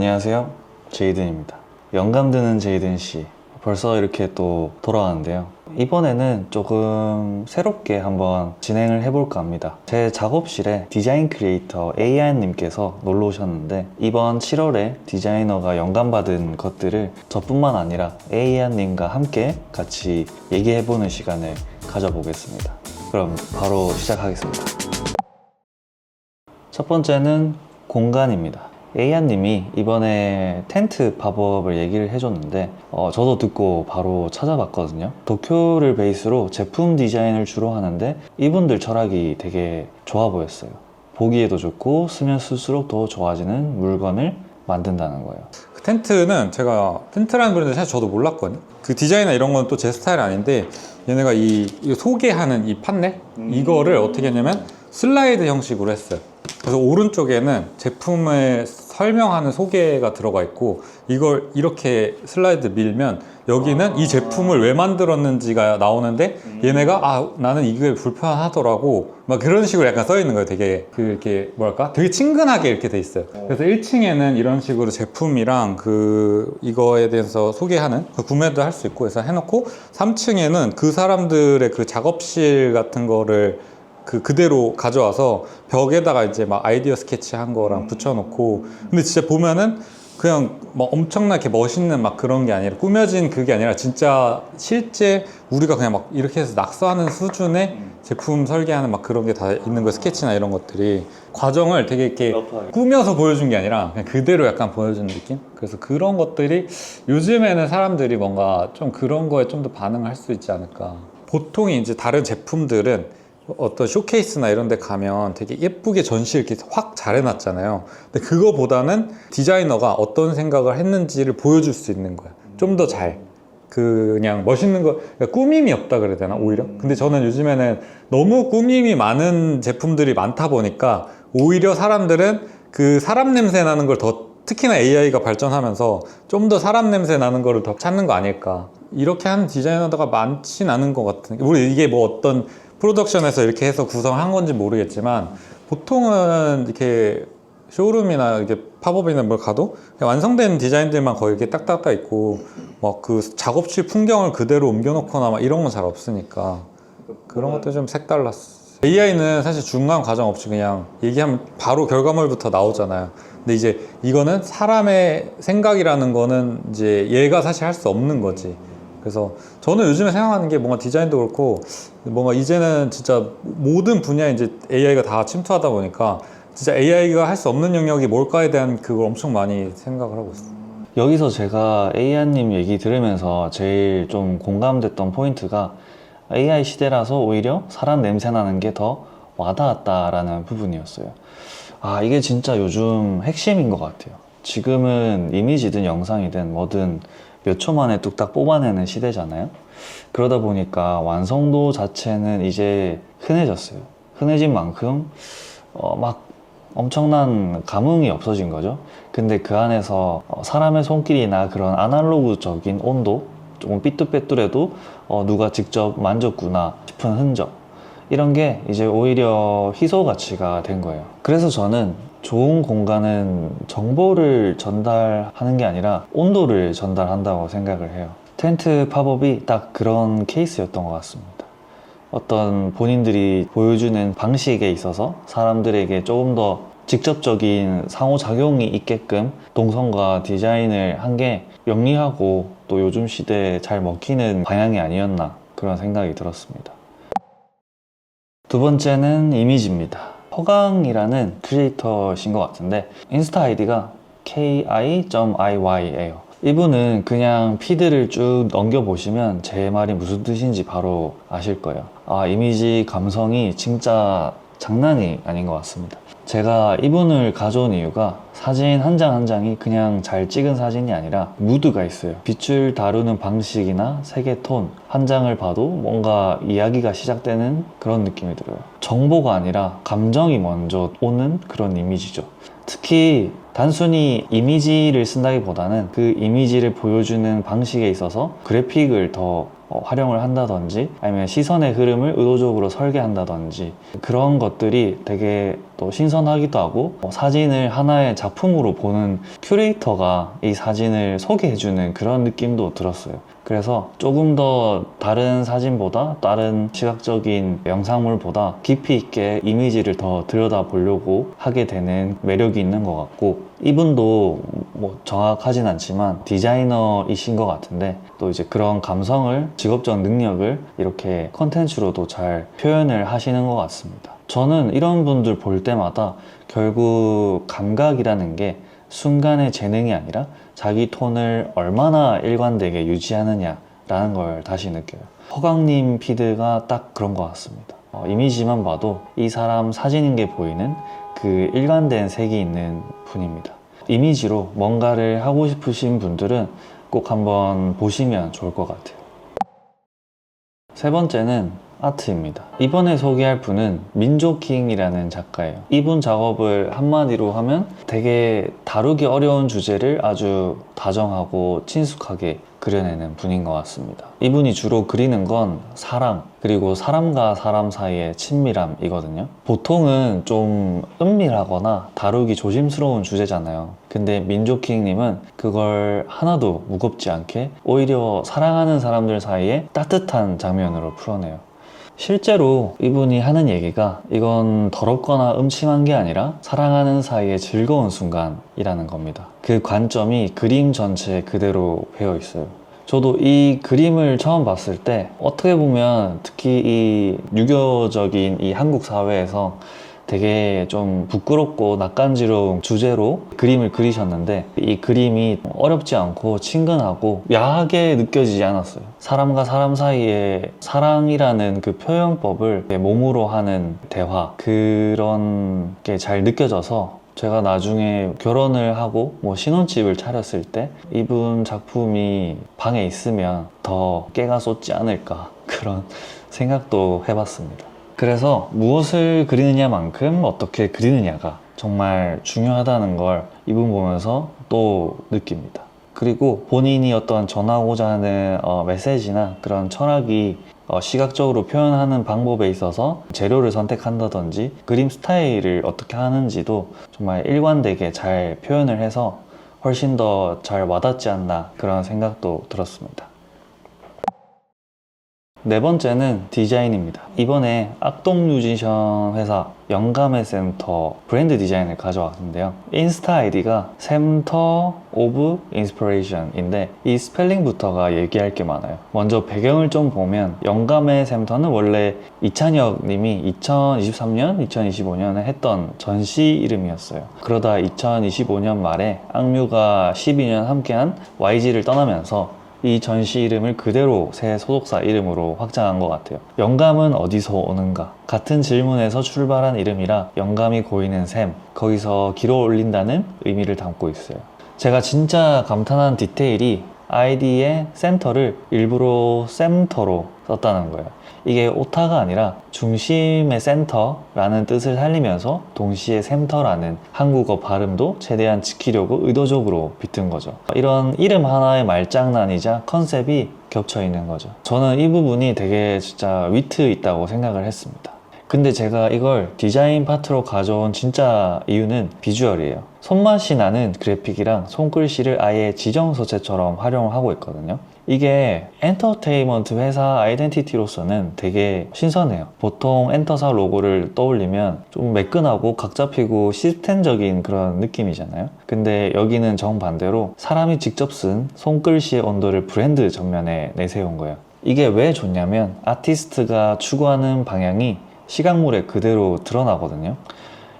안녕하세요, 제이든입니다. 영감 드는 제이든씨, 벌써 이렇게 또 돌아왔는데요. 이번에는 조금 새롭게 한번 진행을 해볼까 합니다. 제 작업실에 디자인 크리에이터 AI님께서 놀러 오셨는데, 이번 7월에 디자이너가 영감받은 것들을 저뿐만 아니라 AI님과 함께 같이 얘기해보는 시간을 가져보겠습니다. 그럼 바로 시작하겠습니다. 첫 번째는 공간입니다. 에이안님이 이번에 텐트 팝업을 얘기를 해줬는데 저도 듣고 바로 찾아봤거든요. 도쿄를 베이스로 제품 디자인을 주로 하는데 이분들 철학이 되게 좋아 보였어요. 보기에도 좋고 쓰면 쓸수록 더 좋아지는 물건을 만든다는 거예요. 그 텐트는 제가 텐트라는 브랜드 사실 저도 몰랐거든요. 그 디자인이나 이런 건 또 제 스타일이 아닌데, 얘네가 이 소개하는 이 판넬 이거를 어떻게 했냐면 슬라이드 형식으로 했어요. 그래서 오른쪽에는 제품을 설명하는 소개가 들어가 있고, 이걸 이렇게 슬라이드 밀면 여기는 이 제품을 왜 만들었는지가 나오는데, 얘네가 나는 이게 불편하더라고 막 그런 식으로 약간 써 있는 거예요. 되게 이렇게 뭐랄까 되게 친근하게 이렇게 돼 있어요. 그래서 1층에는 이런 식으로 제품이랑 이거에 대해서 소개하는 구매도 할 수 있고 해서 해놓고, 3층에는 그 사람들의 그 작업실 같은 거를 그대로 가져와서 벽에다가 이제 막 아이디어 스케치 한 거랑 붙여놓고, 근데 진짜 보면은 그냥 막 엄청나게 멋있는 막 그런 게 아니라, 꾸며진 그게 아니라 진짜 실제 우리가 그냥 막 이렇게 해서 낙서하는 수준의 제품 설계하는 막 그런 게 다 있는 거예요. 스케치나 이런 것들이 과정을 되게 이렇게 꾸며서 보여준 게 아니라 그냥 그대로 약간 보여준 느낌? 그래서 그런 것들이 요즘에는 사람들이 뭔가 좀 그런 거에 좀 더 반응할 수 있지 않을까. 보통 이제 다른 제품들은 어떤 쇼케이스나 이런 데 가면 되게 예쁘게 전시 이렇게 확 잘 해놨잖아요. 근데 그거보다는 디자이너가 어떤 생각을 했는지를 보여줄 수 있는 거야. 좀 더 잘. 그냥 멋있는 거, 그러니까 꾸밈이 없다 그래야 되나, 오히려? 근데 저는 요즘에는 너무 꾸밈이 많은 제품들이 많다 보니까 오히려 사람들은 그 사람 냄새 나는 걸 더, 특히나 AI가 발전하면서 좀 더 사람 냄새 나는 거를 더 찾는 거 아닐까. 이렇게 하는 디자이너가 많진 않은 것 같은. 우리 이게 뭐 어떤 프로덕션에서 이렇게 해서 구성한 건지 모르겠지만, 보통은 이렇게 쇼룸이나 이렇게 팝업이나 뭘 가도 그냥 완성된 디자인들만 거의 이렇게 딱딱딱 있고, 막 그 작업실 풍경을 그대로 옮겨놓거나 막 이런 건 잘 없으니까 그런 것도 좀 색달랐어. AI는 사실 중간 과정 없이 그냥 얘기하면 바로 결과물부터 나오잖아요. 근데 이제 이거는 사람의 생각이라는 거는 이제 얘가 사실 할 수 없는 거지. 그래서 저는 요즘에 생각하는 게, 뭔가 디자인도 그렇고 뭔가 이제는 진짜 모든 분야에 이제 AI가 다 침투하다 보니까 진짜 AI가 할 수 없는 영역이 뭘까에 대한 그걸 엄청 많이 생각을 하고 있어요. 여기서 제가 AI님 얘기 들으면서 제일 좀 공감됐던 포인트가, AI 시대라서 오히려 사람 냄새 나는 게 더 와닿았다라는 부분이었어요. 이게 진짜 요즘 핵심인 것 같아요. 지금은 이미지든 영상이든 뭐든 몇 초 만에 뚝딱 뽑아내는 시대잖아요. 그러다 보니까 완성도 자체는 이제 흔해졌어요. 흔해진 만큼 막 엄청난 감흥이 없어진 거죠. 근데 그 안에서 사람의 손길이나 그런 아날로그적인 온도, 조금 삐뚤빼뚤해도 누가 직접 만졌구나 싶은 흔적, 이런 게 이제 오히려 희소 가치가 된 거예요. 그래서 저는 좋은 공간은 정보를 전달하는 게 아니라 온도를 전달한다고 생각을 해요. 텐트 팝업이 딱 그런 케이스였던 것 같습니다. 어떤 본인들이 보여주는 방식에 있어서 사람들에게 조금 더 직접적인 상호작용이 있게끔 동선과 디자인을 한 게 영리하고 또 요즘 시대에 잘 먹히는 방향이 아니었나, 그런 생각이 들었습니다. 두 번째는 이미지입니다. 허강이라는 크리에이터신 것 같은데 인스타 아이디가 ki.iy예요. 이분은 그냥 피드를 쭉 넘겨보시면 제 말이 무슨 뜻인지 바로 아실 거예요. 이미지 감성이 진짜 장난이 아닌 것 같습니다. 제가 이분을 가져온 이유가 사진 한 장 한 장이 그냥 잘 찍은 사진이 아니라 무드가 있어요. 빛을 다루는 방식이나 색의 톤, 한 장을 봐도 뭔가 이야기가 시작되는 그런 느낌이 들어요. 정보가 아니라 감정이 먼저 오는 그런 이미지죠. 특히 단순히 이미지를 쓴다기보다는 그 이미지를 보여주는 방식에 있어서 그래픽을 더 활용을 한다든지 아니면 시선의 흐름을 의도적으로 설계한다든지 그런 것들이 되게 또 신선하기도 하고 사진을 하나의 작품으로 보는 큐레이터가 이 사진을 소개해주는 그런 느낌도 들었어요. 그래서 조금 더 다른 사진보다 다른 시각적인 영상물보다 깊이 있게 이미지를 더 들여다보려고 하게 되는 매력이 있는 것 같고, 이분도 뭐 정확하진 않지만 디자이너이신 것 같은데 또 이제 그런 감성을, 직업적 능력을 이렇게 컨텐츠로도 잘 표현을 하시는 것 같습니다. 저는 이런 분들 볼 때마다 결국 감각이라는 게 순간의 재능이 아니라 자기 톤을 얼마나 일관되게 유지하느냐라는 걸 다시 느껴요. 허강님 피드가 딱 그런 것 같습니다. 이미지만 봐도 이 사람 사진인 게 보이는 그 일관된 색이 있는 분입니다. 이미지로 뭔가를 하고 싶으신 분들은 꼭 한번 보시면 좋을 것 같아요. 세 번째는 아트입니다. 이번에 소개할 분은 민조킹이라는 작가예요. 이분 작업을 한마디로 하면 되게 다루기 어려운 주제를 아주 다정하고 친숙하게 그려내는 분인 것 같습니다. 이분이 주로 그리는 건 사랑, 그리고 사람과 사람 사이의 친밀함이거든요. 보통은 좀 은밀하거나 다루기 조심스러운 주제잖아요. 근데 민조킹님은 그걸 하나도 무겁지 않게 오히려 사랑하는 사람들 사이에 따뜻한 장면으로 풀어내요. 실제로 이분이 하는 얘기가 이건 더럽거나 음침한 게 아니라 사랑하는 사이의 즐거운 순간이라는 겁니다. 그 관점이 그림 전체에 그대로 배어 있어요. 저도 이 그림을 처음 봤을 때 어떻게 보면 특히 이 유교적인 이 한국 사회에서 되게 좀 부끄럽고 낯간지러운 주제로 그림을 그리셨는데 이 그림이 어렵지 않고 친근하고 야하게 느껴지지 않았어요. 사람과 사람 사이에 사랑이라는 그 표현법을 몸으로 하는 대화, 그런 게 잘 느껴져서 제가 나중에 결혼을 하고 뭐 신혼집을 차렸을 때 이분 작품이 방에 있으면 더 깨가 쏟지 않을까, 그런 생각도 해봤습니다. 그래서 무엇을 그리느냐만큼 어떻게 그리느냐가 정말 중요하다는 걸 이분 보면서 또 느낍니다. 그리고 본인이 어떤 전하고자 하는 메시지나 그런 철학이 시각적으로 표현하는 방법에 있어서 재료를 선택한다든지 그림 스타일을 어떻게 하는지도 정말 일관되게 잘 표현을 해서 훨씬 더 잘 와닿지 않나, 그런 생각도 들었습니다. 네 번째는 디자인입니다. 이번에 악동뮤지션 회사 영감의 센터 브랜드 디자인을 가져왔는데요. 인스타 아이디가 센터 오브 인스피레이션인데 이 스펠링부터가 얘기할 게 많아요. 먼저 배경을 좀 보면 영감의 센터는 원래 이찬혁 님이 2023년, 2025년에 했던 전시 이름이었어요. 그러다 2025년 말에 악뮤가 12년 함께한 YG를 떠나면서 이 전시 이름을 그대로 새 소속사 이름으로 확장한 것 같아요. 영감은 어디서 오는가? 같은 질문에서 출발한 이름이라 영감이 고이는 셈, 거기서 길어 올린다는 의미를 담고 있어요. 제가 진짜 감탄한 디테일이 아이디의 센터를 일부러 센터로 썼다는 거예요. 이게 오타가 아니라 중심의 센터라는 뜻을 살리면서 동시에 센터라는 한국어 발음도 최대한 지키려고 의도적으로 비튼 거죠. 이런 이름 하나의 말장난이자 컨셉이 겹쳐 있는 거죠. 저는 이 부분이 되게 진짜 위트 있다고 생각을 했습니다. 근데 제가 이걸 디자인 파트로 가져온 진짜 이유는 비주얼이에요. 손맛이 나는 그래픽이랑 손글씨를 아예 지정서체처럼 활용을 하고 있거든요. 이게 엔터테인먼트 회사 아이덴티티로서는 되게 신선해요. 보통 엔터사 로고를 떠올리면 좀 매끈하고 각 잡히고 시스템적인 그런 느낌이잖아요. 근데 여기는 정반대로 사람이 직접 쓴 손글씨의 온도를 브랜드 전면에 내세운 거예요. 이게 왜 좋냐면 아티스트가 추구하는 방향이 시각물에 그대로 드러나거든요.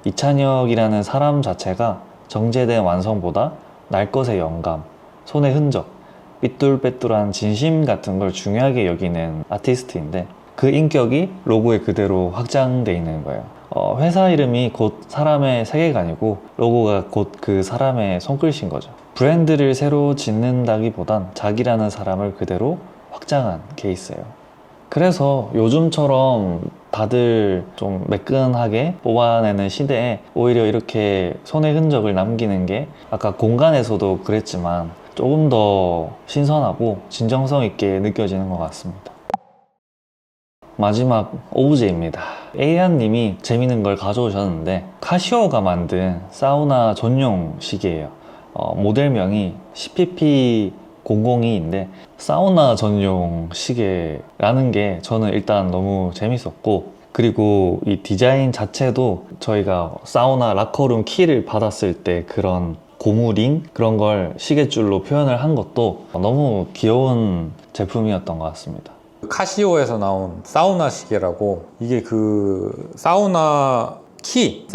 이찬혁이라는 사람 자체가 정제된 완성보다 날 것의 영감, 손의 흔적, 삐뚤빼뚤한 진심 같은 걸 중요하게 여기는 아티스트인데 그 인격이 로고에 그대로 확장돼 있는 거예요. 회사 이름이 곧 사람의 세계관이고 로고가 곧 그 사람의 손글씨인 거죠. 브랜드를 새로 짓는다기보단 자기라는 사람을 그대로 확장한 케이스예요. 그래서 요즘처럼 다들 좀 매끈하게 뽑아내는 시대에 오히려 이렇게 손의 흔적을 남기는 게 아까 공간에서도 그랬지만 조금 더 신선하고 진정성 있게 느껴지는 것 같습니다. 마지막 오브제입니다. 에이안님이 재밌는 걸 가져오셨는데 카시오가 만든 사우나 전용 시계예요. 모델명이 CPP002인데 사우나 전용 시계라는 게 저는 일단 너무 재밌었고, 그리고 이 디자인 자체도 저희가 사우나 라커룸 키를 받았을 때 그런 고무링 그런 걸 시계줄로 표현을 한 것도 너무 귀여운 제품이었던 것 같습니다. 카시오에서 나온 사우나 시계라고, 이게 그 사우나 키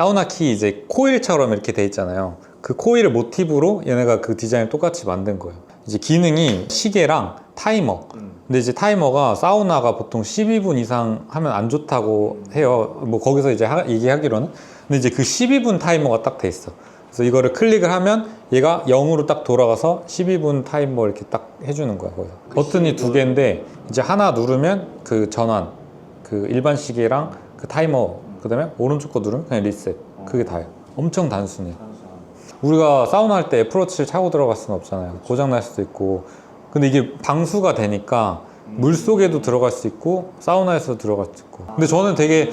이제 코일처럼 이렇게 돼 있잖아요. 그 코일을 모티브로 얘네가 그 디자인을 똑같이 만든 거예요. 이제 기능이 시계랑 타이머. 근데 이제 타이머가 사우나가 보통 12분 이상 하면 안 좋다고 해요. 뭐 거기서 이제 얘기하기로는. 근데 이제 그 12분 타이머가 딱 돼 있어. 그래서 이거를 클릭을 하면 얘가 0으로 딱 돌아가서 12분 타이머 이렇게 딱 해주는 거야. 거기서. 버튼이 두 개인데 이제 하나 누르면 그 전환, 그 일반 시계랑 그 타이머, 그 다음에 오른쪽 거 누르면 그냥 리셋. 그게 다예요. 엄청 단순해. 우리가 사우나 할 때 애플워치를 차고 들어갈 수는 없잖아요. 고장 날 수도 있고. 근데 이게 방수가 되니까 물 속에도 들어갈 수 있고 사우나에서도 들어갈 수 있고. 근데 저는 되게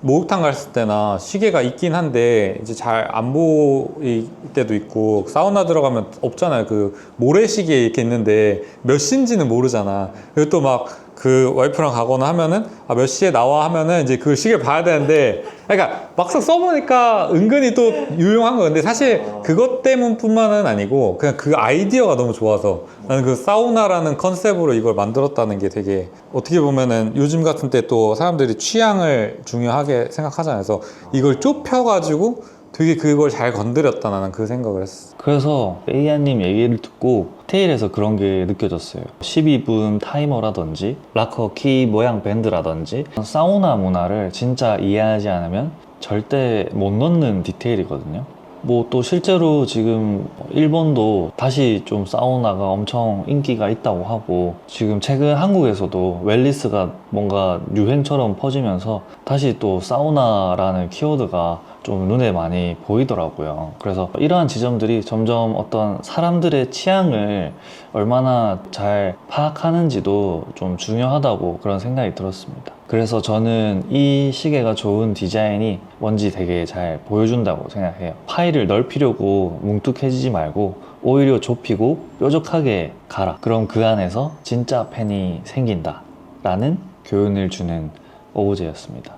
목욕탕 갔을 때나 시계가 있긴 한데 이제 잘 안 보일 때도 있고, 사우나 들어가면 없잖아요. 그 모래시계 이렇게 있는데 몇 시인지는 모르잖아. 그리고 또 막 그 와이프랑 가거나 하면은 몇 시에 나와 하면은 이제 그 시계 봐야 되는데, 그러니까 막상 써보니까 은근히 또 유용한 거. 근데 사실 그것 때문뿐만은 아니고 그냥 그 아이디어가 너무 좋아서 나는 그 사우나라는 컨셉으로 이걸 만들었다는 게 되게, 어떻게 보면은 요즘 같은 때 또 사람들이 취향을 중요하게 생각하잖아요. 그래서 이걸 좁혀가지고 되게 그걸 잘 건드렸다, 나는 그 생각을 했어. 그래서 에이안님 얘기를 듣고 디테일에서 그런 게 느껴졌어요. 12분 타이머라든지 락커 키 모양 밴드라든지 사우나 문화를 진짜 이해하지 않으면 절대 못 넣는 디테일이거든요. 뭐 또 실제로 지금 일본도 다시 좀 사우나가 엄청 인기가 있다고 하고, 지금 최근 한국에서도 웰니스가 뭔가 유행처럼 퍼지면서 다시 또 사우나라는 키워드가 좀 눈에 많이 보이더라고요. 그래서 이러한 지점들이 점점 어떤 사람들의 취향을 얼마나 잘 파악하는지도 좀 중요하다고 그런 생각이 들었습니다. 그래서 저는 이 시계가 좋은 디자인이 뭔지 되게 잘 보여준다고 생각해요. 파일을 넓히려고 뭉툭해지지 말고 오히려 좁히고 뾰족하게 가라. 그럼 그 안에서 진짜 팬이 생긴다 라는 교훈을 주는 오브제였습니다.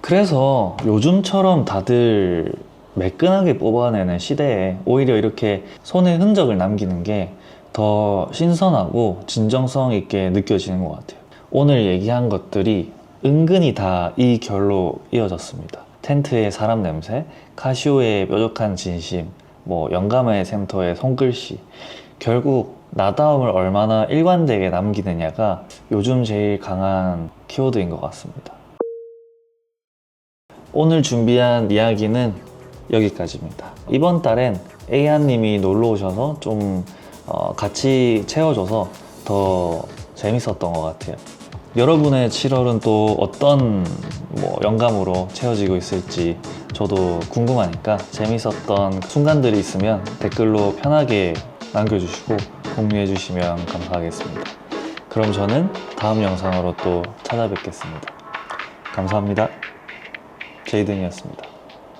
그래서 요즘처럼 다들 매끈하게 뽑아내는 시대에 오히려 이렇게 손의 흔적을 남기는 게 더 신선하고 진정성 있게 느껴지는 것 같아요. 오늘 얘기한 것들이 은근히 다 이 결로 이어졌습니다. 텐트의 사람 냄새, 카시오의 뾰족한 진심, 뭐 영감의 센터의 손글씨. 결국 나다움을 얼마나 일관되게 남기느냐가 요즘 제일 강한 키워드인 것 같습니다. 오늘 준비한 이야기는 여기까지입니다. 이번 달엔 에이안님이 놀러 오셔서 좀 같이 채워줘서 더 재밌었던 것 같아요. 여러분의 7월은 또 어떤 영감으로 채워지고 있을지 저도 궁금하니까 재밌었던 순간들이 있으면 댓글로 편하게 남겨주시고 공유해 주시면 감사하겠습니다. 그럼 저는 다음 영상으로 또 찾아뵙겠습니다. 감사합니다. 제이든이었습니다.